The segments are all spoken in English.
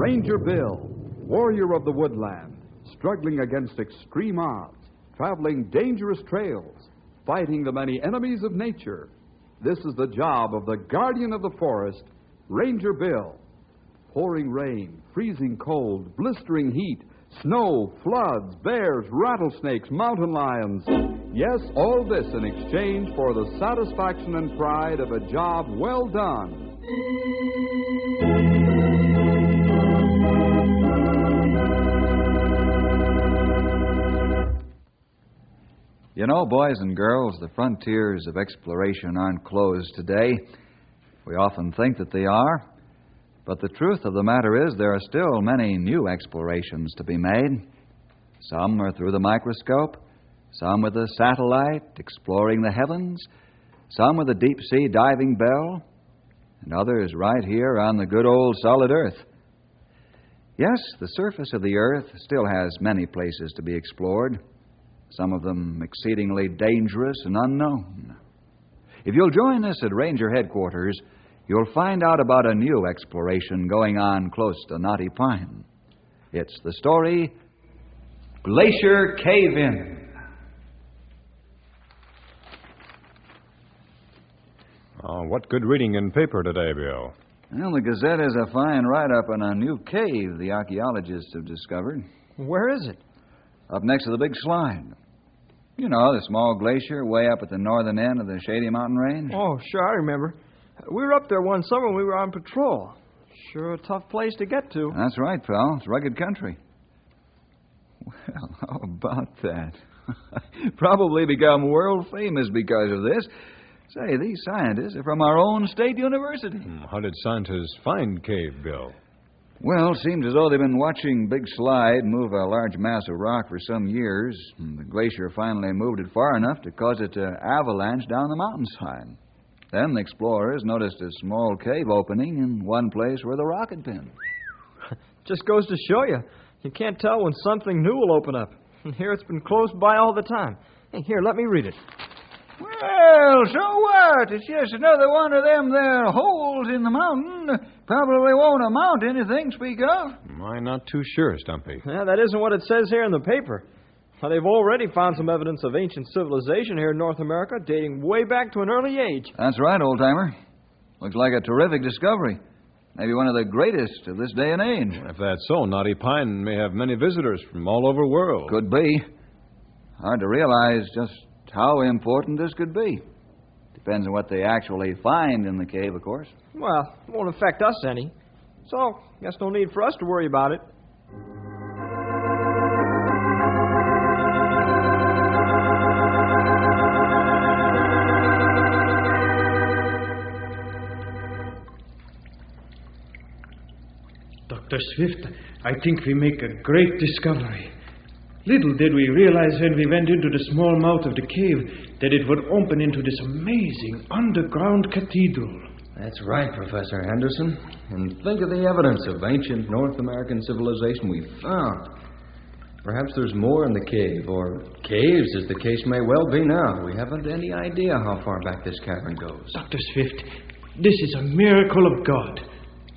Ranger Bill, warrior of the woodland, struggling against extreme odds, traveling dangerous trails, fighting the many enemies of nature. This is the job of the guardian of the forest, Ranger Bill. Pouring rain, freezing cold, blistering heat, snow, floods, bears, rattlesnakes, mountain lions. Yes, all this in exchange for the satisfaction and pride of a job well done. You know, boys and girls, the frontiers of exploration aren't closed today. We often think that they are. But the truth of the matter is there are still many new explorations to be made. Some are through the microscope, some with a satellite exploring the heavens, some with a deep-sea diving bell, and others right here on the good old solid Earth. Yes, the surface of the Earth still has many places to be explored, some of them exceedingly dangerous and unknown. If you'll join us at Ranger Headquarters, you'll find out about a new exploration going on close to Knotty Pine. It's the story, Glacier Cave-In. Oh, what good reading in paper today, Bill? Well, the Gazette has a fine write-up on a new cave the archaeologists have discovered. Where is it? Up next to the big slide. You know, the small glacier way up at the northern end of the Shady Mountain Range. Oh, sure, I remember. We were up there one summer when we were on patrol. Sure a tough place to get to. That's right, pal. It's rugged country. Well, how about that? Probably become world famous because of this. Say, these scientists are from our own state university. How did scientists find Cave, Bill? Well, seems as though they've been watching Big Slide move a large mass of rock for some years. The glacier finally moved it far enough to cause it to avalanche down the mountainside. Then the explorers noticed a small cave opening in one place where the rock had been. Just goes to show you. You can't tell when something new will open up. And here it's been close by all the time. Hey, here, let me read it. Well, so what? It's just another one of them there holes in the mountain. Probably won't amount to anything, speak of. I'm not too sure, Stumpy. Yeah, that isn't what it says here in the paper. Well, they've already found some evidence of ancient civilization here in North America dating way back to an early age. That's right, old-timer. Looks like a terrific discovery. Maybe one of the greatest of this day and age. If that's so, Knotty Pine may have many visitors from all over the world. Could be. Hard to realize just how important this could be. Depends on what they actually find in the cave, of course. Well, it won't affect us any. So, guess no need for us to worry about it. Dr. Swift, I think we make a great discovery. Little did we realize when we went into the small mouth of the cave that it would open into this amazing underground cathedral. That's right, Professor Henderson. And think of the evidence of ancient North American civilization we found. Perhaps there's more in the cave, or caves, as the case may well be now. We haven't any idea how far back this cavern goes. Dr. Swift, this is a miracle of God.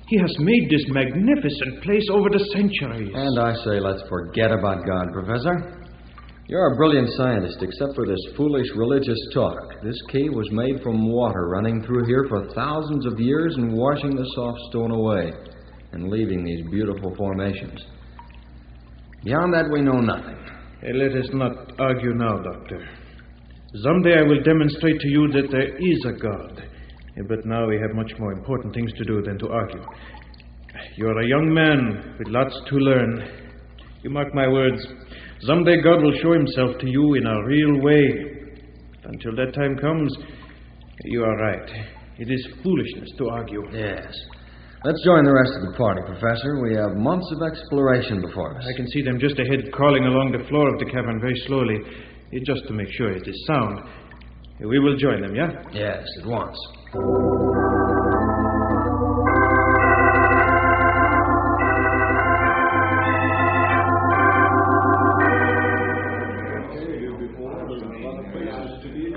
He has made this magnificent place over the centuries. And I say let's forget about God, Professor. You're a brilliant scientist, except for this foolish religious talk. This cave was made from water running through here for thousands of years and washing the soft stone away and leaving these beautiful formations. Beyond that, we know nothing. Let us not argue now, Doctor. Someday I will demonstrate to you that there is a God. But now we have much more important things to do than to argue. You're a young man with lots to learn. You mark my words. Someday God will show himself to you in a real way. But until that time comes, you are right. It is foolishness to argue. Yes. Let's join the rest of the party, Professor. We have months of exploration before us. I can see them just ahead crawling along the floor of the cavern very slowly, just to make sure it is sound. We will join them, yeah? Yes, at once.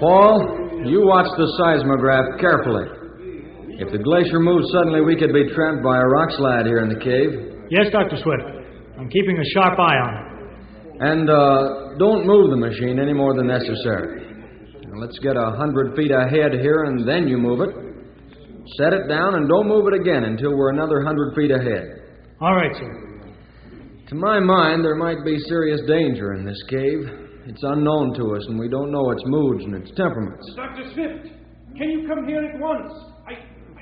Paul, you watch the seismograph carefully. If the glacier moves suddenly, we could be trapped by a rock slide here in the cave. Yes, Dr. Swift. I'm keeping a sharp eye on it. And don't move the machine any more than necessary. Now, let's get 100 feet ahead here, and then you move it. Set it down and don't move it again until we're another 100 feet ahead. All right, sir. To my mind, there might be serious danger in this cave. It's unknown to us, and we don't know its moods and its temperaments. Dr. Swift, can you come here at once?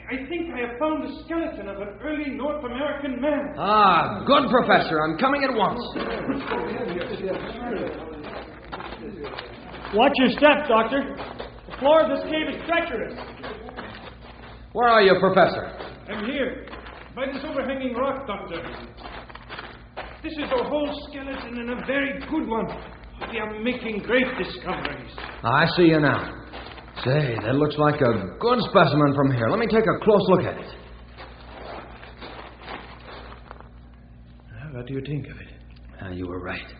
I think I have found the skeleton of an early North American man. Ah, good, Professor. I'm coming at once. Watch your steps, Doctor. The floor of this cave is treacherous. Where are you, Professor? I'm here, by this overhanging rock, Doctor. This is a whole skeleton and a very good one. We are making great discoveries. I see you now. Say, that looks like a good specimen from here. Let me take a close look at it. What do you think of it? You were right.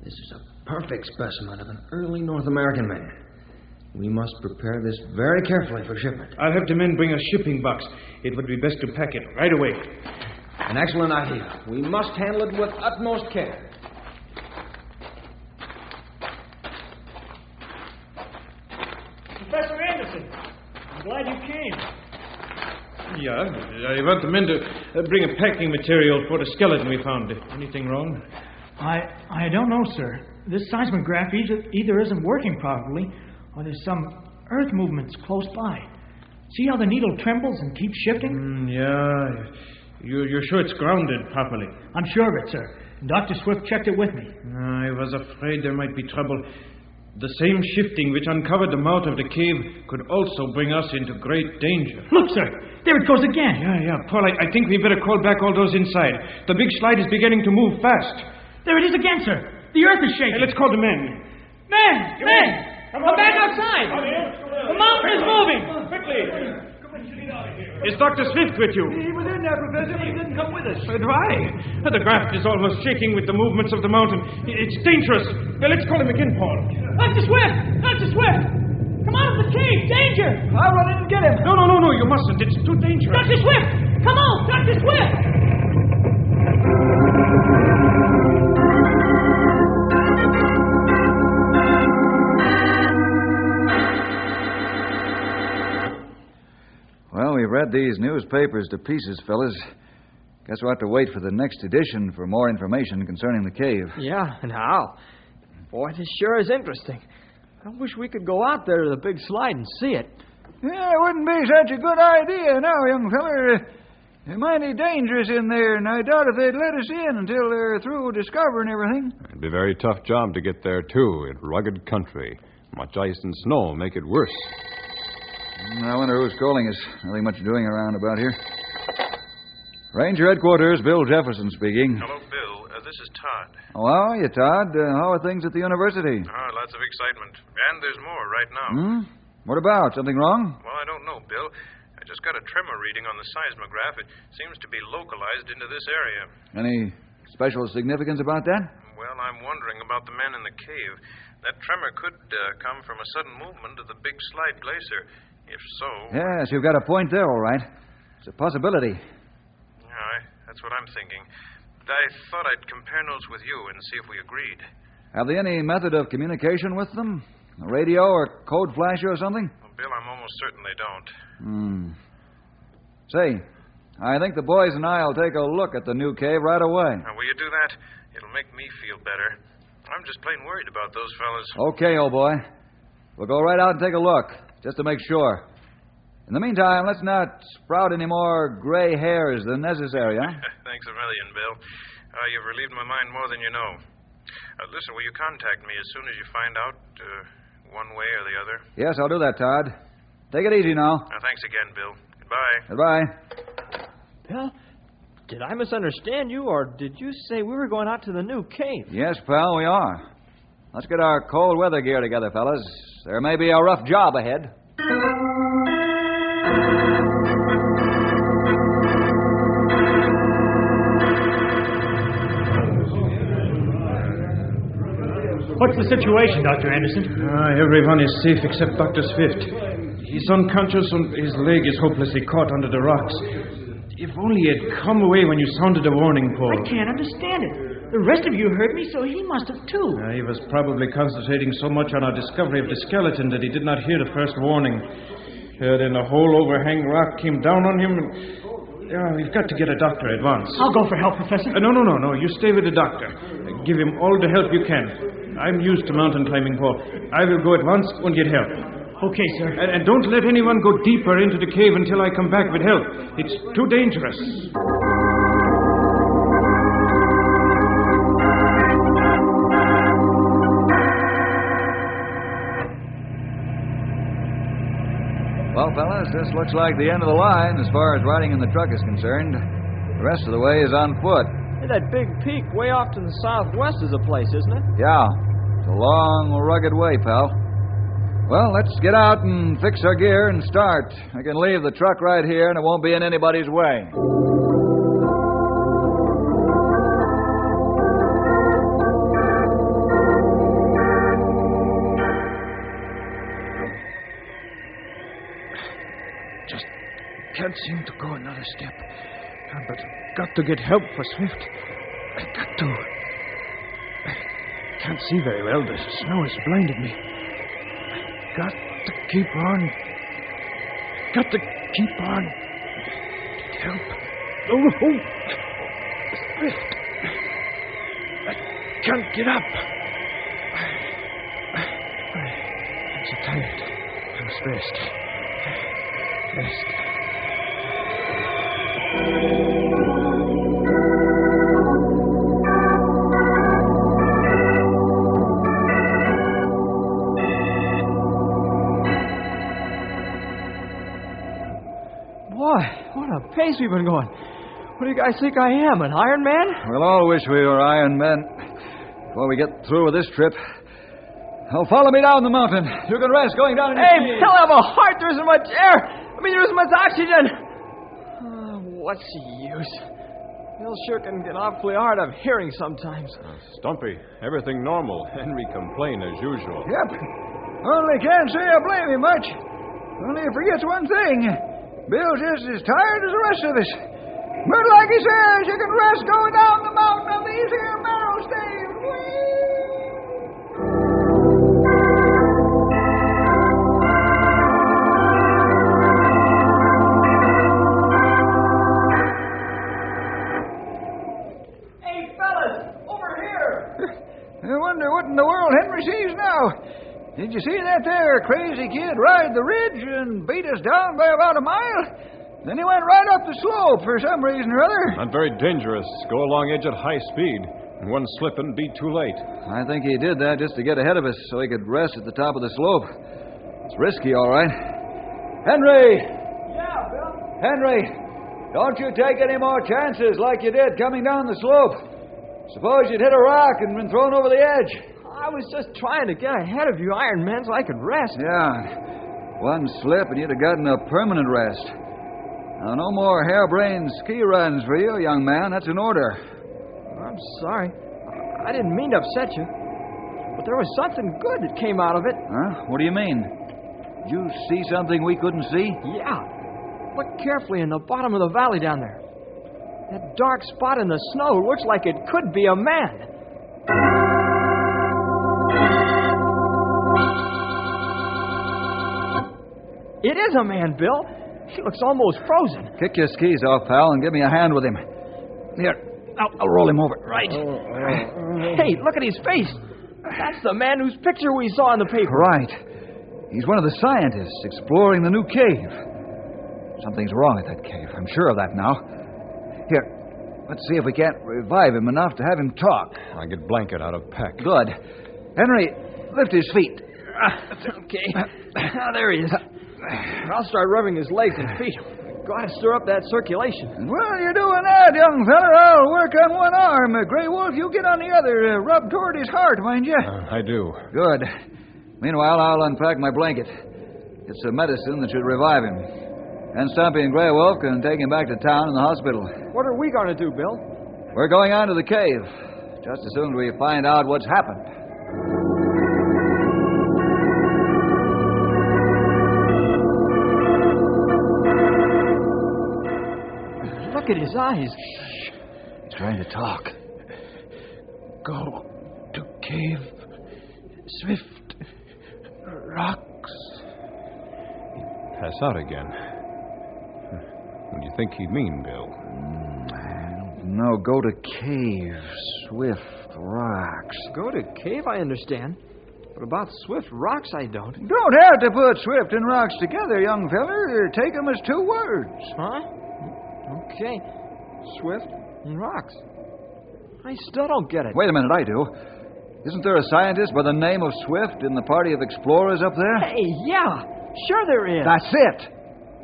This is a perfect specimen of an early North American man. We must prepare this very carefully for shipment. I'll have the men bring a shipping box. It would be best to pack it right away. An excellent idea. We must handle it with utmost care. Professor Anderson, I'm glad you came. Yeah, I want the men to bring a packing material for the skeleton we found. Anything wrong? I don't know, sir. This seismograph either isn't working properly, or there's some earth movements close by. See how the needle trembles and keeps shifting? Yeah. You're sure it's grounded properly? I'm sure of it, sir. Dr. Swift checked it with me. I was afraid there might be trouble. The same shifting which uncovered the mouth of the cave could also bring us into great danger. Look, sir. There it goes again. Yeah. Paul, I think we better call back all those inside. The big slide is beginning to move fast. There it is again, sir. The earth is shaking. Hey, let's call the men. Men! Come back outside! The mountain is moving! Quickly! Is Dr. Swift with you? He was in there, Professor, but he didn't come with us. Why? The graft is almost shaking with the movements of the mountain. It's dangerous. Let's call him again, Paul. Dr. Swift! Dr. Swift! Come out of the cave! Danger! I'll run in and get him. No, you mustn't. It's too dangerous. Dr. Swift! Come on! Dr. Swift! Well, we've read these newspapers to pieces, fellas. Guess we'll have to wait for the next edition for more information concerning the cave. Yeah, and how? Boy, this sure is interesting. I wish we could go out there to the big slide and see it. Yeah, it wouldn't be such a good idea now, young feller. They're mighty dangerous in there, and I doubt if they'd let us in until they're through discovering everything. It'd be a very tough job to get there, too, in rugged country. Much ice and snow make it worse. I wonder who's calling us. Nothing much doing around about here. Ranger Headquarters, Bill Jefferson speaking. Hello, Bill. This is Todd. Oh, how are you, Todd? How are things at the university? Lots of excitement. And there's more right now. What about? Something wrong? Well, I don't know, Bill. I just got a tremor reading on the seismograph. It seems to be localized into this area. Any special significance about that? Well, I'm wondering about the men in the cave. That tremor could come from a sudden movement of the big slide glacier. If so... Yes, you've got a point there, all right. It's a possibility. Yeah, that's what I'm thinking. But I thought I'd compare notes with you and see if we agreed. Have they any method of communication with them? A radio or code flash or something? Well, Bill, I'm almost certain they don't. Say, I think the boys and I'll take a look at the new cave right away. Now, will you do that? It'll make me feel better. I'm just plain worried about those fellas. Okay, old boy. We'll go right out and take a look, just to make sure. In the meantime, let's not sprout any more gray hairs than necessary, huh? Thanks a million, Bill. You've relieved my mind more than you know. Listen, will you contact me as soon as you find out one way or the other? Yes, I'll do that, Todd. Take it easy now. Thanks again, Bill. Goodbye. Goodbye. Bill, did I misunderstand you, or did you say we were going out to the new cave? Yes, pal, we are. Let's get our cold weather gear together, fellas. There may be a rough job ahead. What's the situation, Dr. Anderson? Everyone is safe except Dr. Swift. He's unconscious and his leg is hopelessly caught under the rocks. If only he had come away when you sounded the warning call. I can't understand it. The rest of you heard me, so he must have too. He was probably concentrating so much on our discovery of the skeleton that he did not hear the first warning. Then the whole overhang rock came down on him. We've got to get a doctor at once. I'll go for help, Professor. No. You stay with the doctor. Give him all the help you can. I'm used to mountain climbing, Paul. I will go at once and get help. Okay, sir. And don't let anyone go deeper into the cave until I come back with help. It's too dangerous. Well, fellas, this looks like the end of the line as far as riding in the truck is concerned. The rest of the way is on foot. Hey, that big peak way off to the southwest is a place, isn't it? Yeah, it's a long, rugged way, pal. Well, let's get out and fix our gear and start. I can leave the truck right here, and it won't be in anybody's way. Just can't seem to go another step. But got to get help for Swift. I got to. I can't see very well. The snow has blinded me. Got to keep on. Got to keep on. Get help. Oh. Swift. I can't get up. I'm so tired. I must rest. Boy, what a pace we've been going. What do you guys think I am, an Iron Man? We'll all wish we were Iron Men before we get through with this trip. Now, follow me down the mountain. You can rest going down in your Hey, skis. Bill, I have a heart. There isn't much air. There isn't much oxygen. What's the use? Bill sure can get awfully hard of hearing sometimes. Stumpy, everything normal. Henry complained as usual. Yep. Only can't say I blame him much. Only he forgets one thing. Bill's just as tired as the rest of us. But like he says, you can rest going down the mountain on these here marrow staves. Hey, fellas, over here. I wonder what in the world Henry sees now. Did you see that there crazy kid ride the ridge and beat us down by about a mile? Then he went right up the slope for some reason or other. Not very dangerous. Go along edge at high speed. And one slip and be too late. I think he did that just to get ahead of us so he could rest at the top of the slope. It's risky, all right. Henry! Yeah, Bill. Henry! Don't you take any more chances like you did coming down the slope. Suppose you'd hit a rock and been thrown over the edge. I was just trying to get ahead of you Iron Men so I could rest. Yeah. One slip and you'd have gotten a permanent rest. Now, no more harebrained ski runs for you, young man. That's an order. I'm sorry. I didn't mean to upset you. But there was something good that came out of it. Huh? What do you mean? Did you see something we couldn't see? Yeah. Look carefully in the bottom of the valley down there. That dark spot in the snow looks like it could be a man. It is a man, Bill. He looks almost frozen. Kick your skis off, pal, and give me a hand with him. Here, I'll roll him over. Right. Hey, look at his face. That's the man whose picture we saw in the paper. Right. He's one of the scientists exploring the new cave. Something's wrong at that cave. I'm sure of that now. Here, let's see if we can't revive him enough to have him talk. I get blanket out of pack. Good. Henry, lift his feet. Okay. There he is. I'll start rubbing his legs and feet. Gotta stir up that circulation. While you're doing that, young feller, I'll work on one arm. Grey Wolf, you get on the other. Rub toward his heart, mind you. I do. Good. Meanwhile, I'll unpack my blanket. It's a medicine that should revive him. And Stumpy and Grey Wolf can take him back to town and the hospital. What are we going to do, Bill? We're going on to the cave, just as soon as we find out what's happened. Look at his eyes. He's trying to talk. Go to cave. Swift. Rocks. Pass out again. What do you think he'd mean, Bill? No, go to cave. Swift rocks. Go to cave, I understand. But about Swift rocks, I don't. Don't have to put Swift and rocks together, young feller. Take them as two words. Huh? Okay. Swift and rocks. I still don't get it. Wait a minute, I do. Isn't there a scientist by the name of Swift in the party of explorers up there? Hey, yeah. Sure there is. That's it.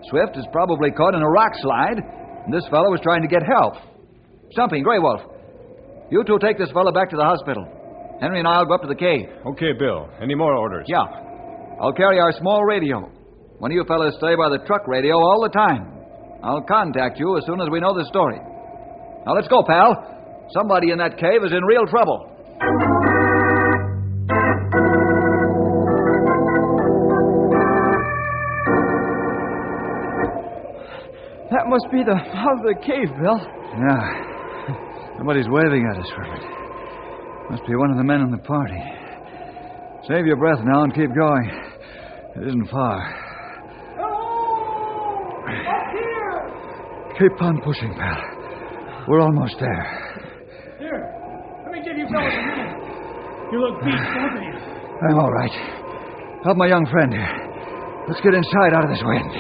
Swift is probably caught in a rock slide, and this fellow was trying to get help. Stumpy, Grey Wolf, you two take this fellow back to the hospital. Henry and I'll go up to the cave. Okay, Bill. Any more orders? Yeah. I'll carry our small radio. One of you fellas stay by the truck radio all the time. I'll contact you as soon as we know the story. Now, let's go, pal. Somebody in that cave is in real trouble. That must be the mouth of the cave, Bill. Yeah. Somebody's waving at us from it. Must be one of the men in the party. Save your breath now and keep going. It isn't far. Hello! Up here! Keep on pushing, pal. We're almost there. Here, let me give you fellas a hand. You look beat, don't you? I'm all right. Help my young friend here. Let's get inside out of this wind.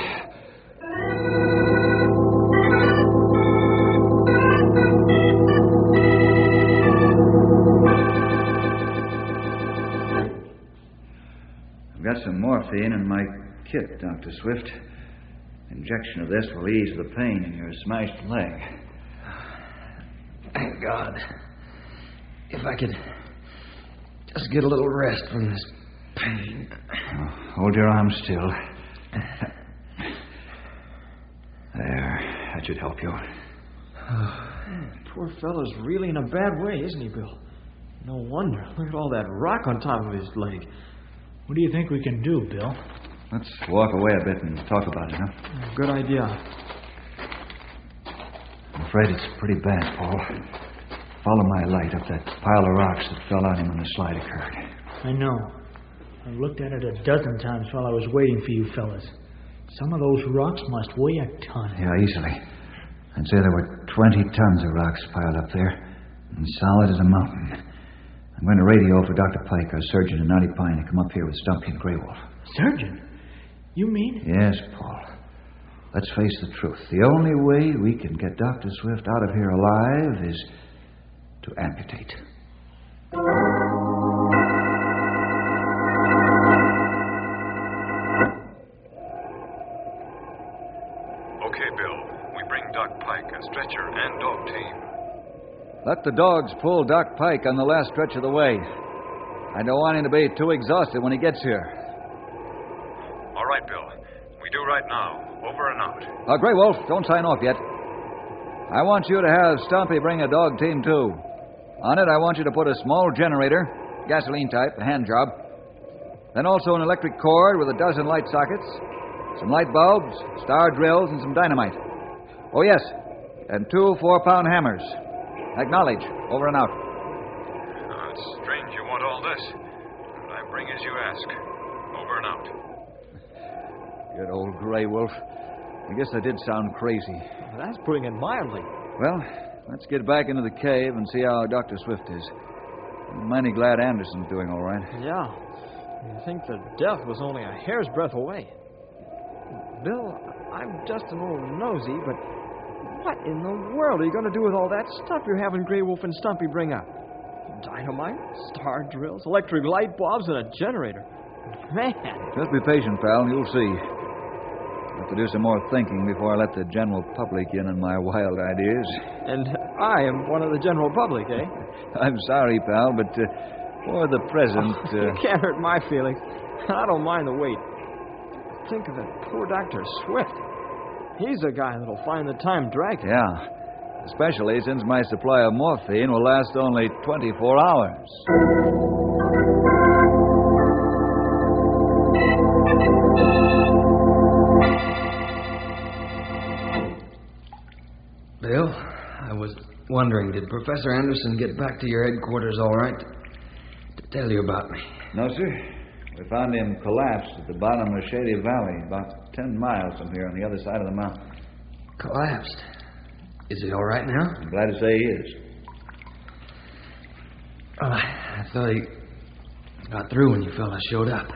I've got some morphine in my kit, Dr. Swift. Injection of this will ease the pain in your smashed leg. Thank God. If I could just get a little rest from this pain. Hold your arm still. There. That should help you. Poor fellow's really in a bad way, isn't he, Bill? No wonder. Look at all that rock on top of his leg. What do you think we can do, Bill? Let's walk away a bit and talk about it, huh? Good idea. I'm afraid it's pretty bad, Paul. Follow my light up that pile of rocks that fell on him when the slide occurred. I know. I've looked at it a dozen times while I was waiting for you fellas. Some of those rocks must weigh a ton. Yeah, easily. I'd say there were 20 tons of rocks piled up there, and solid as a mountain. I'm going to radio for Dr. Pike, our surgeon in Knotty Pine, to come up here with Stumpy and Grey Wolf. Surgeon? You mean? Yes, Paul. Let's face the truth. The only way we can get Dr. Swift out of here alive is to amputate. Okay, Bill. We bring Doc Pike, a stretcher, and dog team. Let the dogs pull Doc Pike on the last stretch of the way. I don't want him to be too exhausted when he gets here. All right, Bill. We do right now. Over and out. Grey Wolf, don't sign off yet. I want you to have Stumpy bring a dog team, too. On it, I want you to put a small generator, gasoline type, a hand job. Then also an electric cord with a dozen light sockets, some light bulbs, star drills, and some dynamite. Oh, yes, and 2 4-pound hammers. Acknowledge. Over and out. It's strange you want all this. But I bring as you ask. Over and out. Good old Grey Wolf. I guess I did sound crazy. That's putting it mildly. Well, let's get back into the cave and see how Dr. Swift is. I'm mighty glad Anderson's doing all right. Yeah. I think the death was only a hair's breadth away. Bill, I'm just an old nosy, but what in the world are you going to do with all that stuff you're having Grey Wolf and Stumpy bring up? Dynamite, star drills, electric light bulbs, and a generator. Man. Just be patient, pal, and you'll see. I have to do some more thinking before I let the general public in on my wild ideas. And I am one of the general public, eh? I'm sorry, pal, but for the present... You can't hurt my feelings. I don't mind the wait. Think of that poor Dr. Swift. He's the guy that'll find the time dragging. Yeah, especially since my supply of morphine will last only 24 hours. Bill, I was wondering, did Professor Anderson get back to your headquarters all right to tell you about me? No, sir. We found him collapsed at the bottom of Shady Valley, about 10 miles from here on the other side of the mountain. Collapsed? Is he all right now? I'm glad to say he is. Well, I thought he got through when you fellas showed up.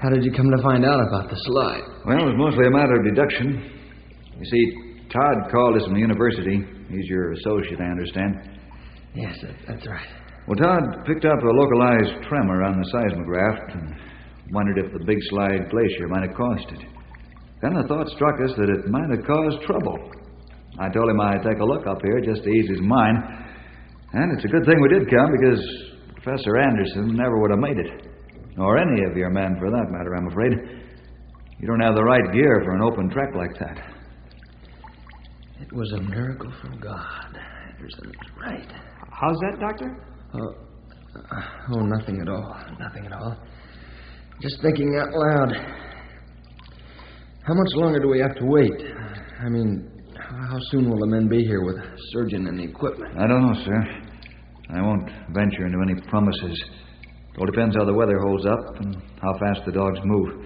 How did you come to find out about the slide? Well, it was mostly a matter of deduction. You see, Todd called us from the university. He's your associate, I understand. Yes, that's right. Well, Todd picked up a localized tremor on the seismograph and wondered if the big slide glacier might have caused it. Then the thought struck us that it might have caused trouble. I told him I'd take a look up here just to ease his mind. And it's a good thing we did come, because Professor Anderson never would have made it. Nor any of your men, for that matter, I'm afraid. You don't have the right gear for an open trek like that. It was a miracle from God. Anderson was right. How's that, Doctor? Nothing at all. Nothing at all. Just thinking out loud. How much longer do we have to wait? I mean, how soon will the men be here with a surgeon and the equipment? I don't know, sir. I won't venture into any promises. It all depends how the weather holds up and how fast the dogs move.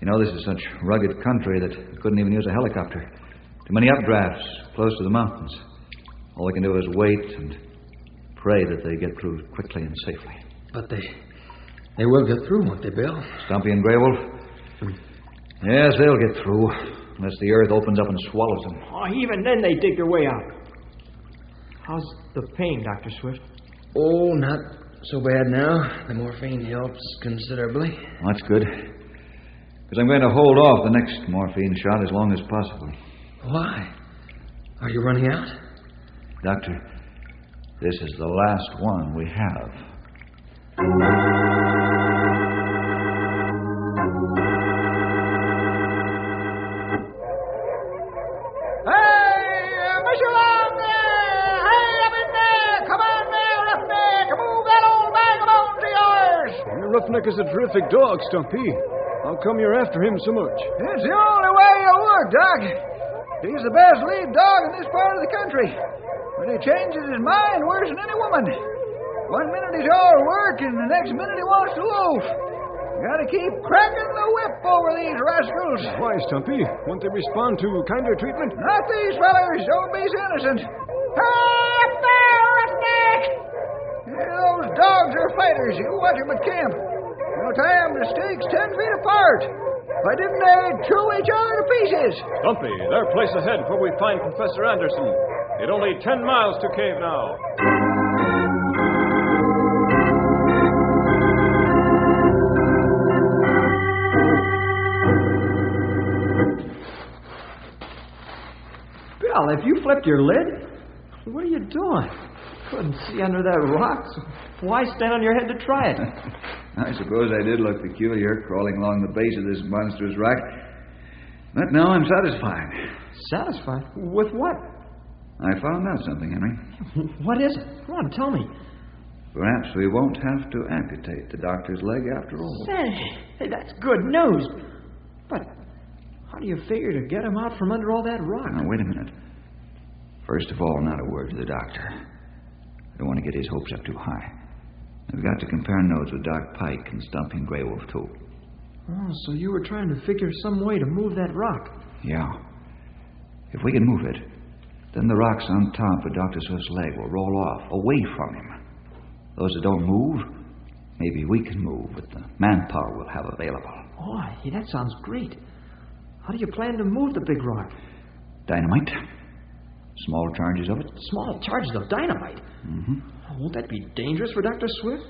You know, this is such rugged country that we couldn't even use a helicopter. Too many updrafts close to the mountains. All we can do is wait and pray that they get through quickly and safely. But they will get through, won't they, Bill? Stumpy and Grey Wolf? Yes, they'll get through, unless the earth opens up and swallows them. Oh, even then they dig their way out. How's the pain, Dr. Swift? Oh, not so bad now. The morphine helps considerably. That's good. Because I'm going to hold off the next morphine shot as long as possible. Why? Are you running out? Doctor, this is the last one we have. Roughneck is a terrific dog, Stumpy. How come you're after him so much? It's the only way it'll work, Doc. He's the best lead dog in this part of the country. But he changes his mind worse than any woman. One minute he's all work, and the next minute he wants to loaf. Gotta keep cracking the whip over these rascals. Why, Stumpy? Won't they respond to kinder treatment? Not these fellers. Don't be innocent. Up there, Roughneck! Those dogs are fighters. You watch them at camp. They'll tie them to stakes 10 feet apart. Why didn't they chew each other to pieces? Stumpy, their place ahead where we find Professor Anderson. It only 10 miles to cave now. Bill, have you flipped your lid? What are you doing? Couldn't see under that rock, so why stand on your head to try it? I suppose I did look peculiar, crawling along the base of this monstrous rock. But now I'm satisfied. Satisfied? With what? I found out something, Henry. What is it? Come on, tell me. Perhaps we won't have to amputate the doctor's leg after all. Say, that's good news. But how do you figure to get him out from under all that rock? Now, wait a minute. First of all, not a word to the doctor. I don't want to get his hopes up too high. I've got to compare notes with Doc Pike and Stumpy and Grey Wolf, too. Oh, so you were trying to figure some way to move that rock. Yeah. If we can move it, then the rocks on top of Dr. Swift's leg will roll off, away from him. Those that don't move, maybe we can move with the manpower we'll have available. Oh, that sounds great. How do you plan to move the big rock? Dynamite. Small charges of it. Small charges of dynamite? Mm-hmm. Won't that be dangerous for Dr. Swift?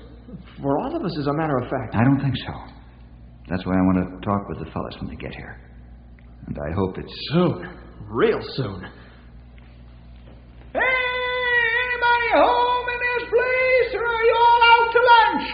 For all of us, as a matter of fact. I don't think so. That's why I want to talk with the fellas when they get here. And I hope it's soon. Real soon. Hey, anybody home in this place, or are you all out to lunch?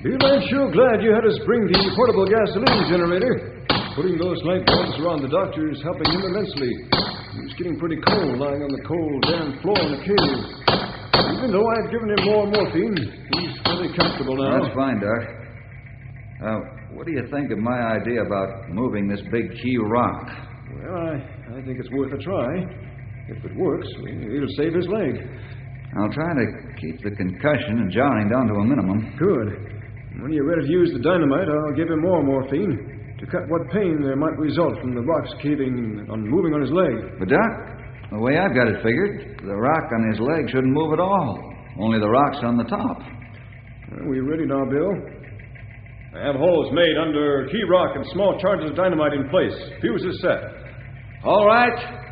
Bill, I'm sure glad you had us bring the portable gasoline generator. Putting those light bulbs around the doctor is helping him immensely. He's getting pretty cold lying on the cold, damp floor in the cave. Even though I've given him more morphine, he's fully comfortable now. That's fine, Doc. What do you think of my idea about moving this big key rock? Well, I think it's worth a try. If it works, it'll save his leg. I'll try to keep the concussion and drowning down to a minimum. Good. When you're ready to use the dynamite, I'll give him more morphine to cut what pain there might result from the rocks caving on moving on his leg. But, Doc, the way I've got it figured, the rock on his leg shouldn't move at all. Only the rock's on the top. Are we ready now, Bill? I have holes made under key rock and small charges of dynamite in place. Fuse is set. All right.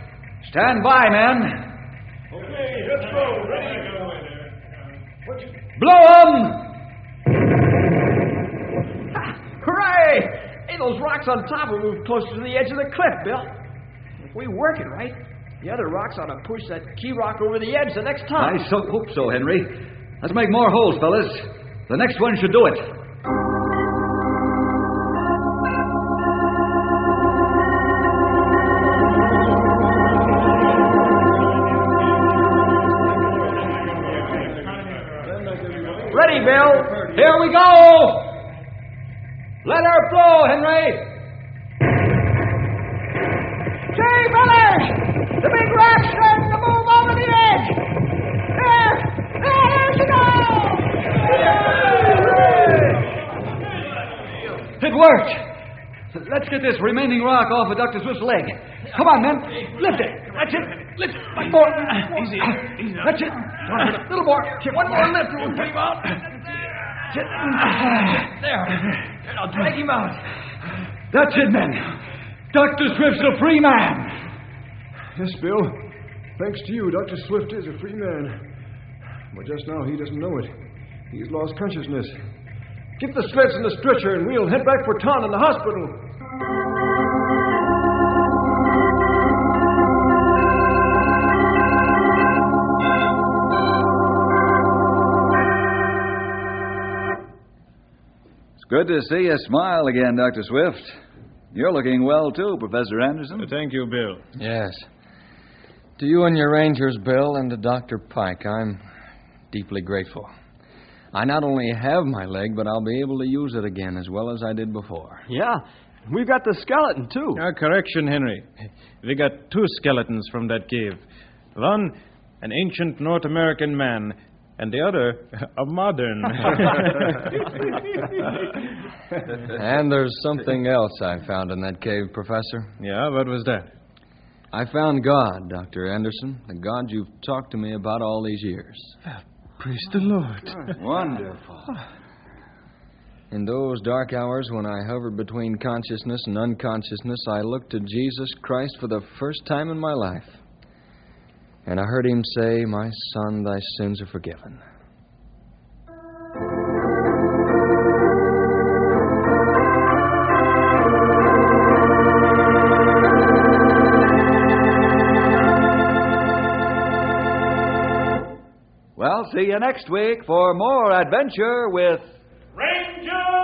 Stand by, men. Okay, let's go. Ready? Blow 'em! Hooray! Hey, those rocks on top will move closer to the edge of the cliff, Bill. If we work it right, the other rocks ought to push that key rock over the edge the next time. I hope so, Henry. Let's make more holes, fellas. The next one should do it. Ready, Bill. Here we go! Let her blow, Henry! Say, fellas! The big rock's starting to move over the edge! There she goes! It worked! Let's get this remaining rock off of Dr. Swift's leg. Come on, men. Lift it. That's it. Lift it. One more. Easy. That's it. A little more. One more lift. We'll put him out. There. I'll drag him out. That's it, men. Dr. Swift's a free man. Yes, Bill. Thanks to you, Dr. Swift is a free man. But just now he doesn't know it. He's lost consciousness. Get the sleds and the stretcher, and we'll head back for Ton in the hospital. It's good to see you smile again, Dr. Swift. You're looking well, too, Professor Anderson. Thank you, Bill. Yes. To you and your Rangers, Bill, and to Dr. Pike, I'm deeply grateful. I not only have my leg, but I'll be able to use it again as well as I did before. Yeah, we've got the skeleton, too. Correction, Henry. We got two skeletons from that cave. One, an ancient North American man, and the other, a modern. And there's something else I found in that cave, Professor. Yeah, what was that? I found God, Dr. Anderson, the God you've talked to me about all these years. Praise the Lord. Wonderful. In those dark hours when I hovered between consciousness and unconsciousness, I looked to Jesus Christ for the first time in my life. And I heard him say, "My son, thy sins are forgiven." Well, see you next week for more adventure with Ranger!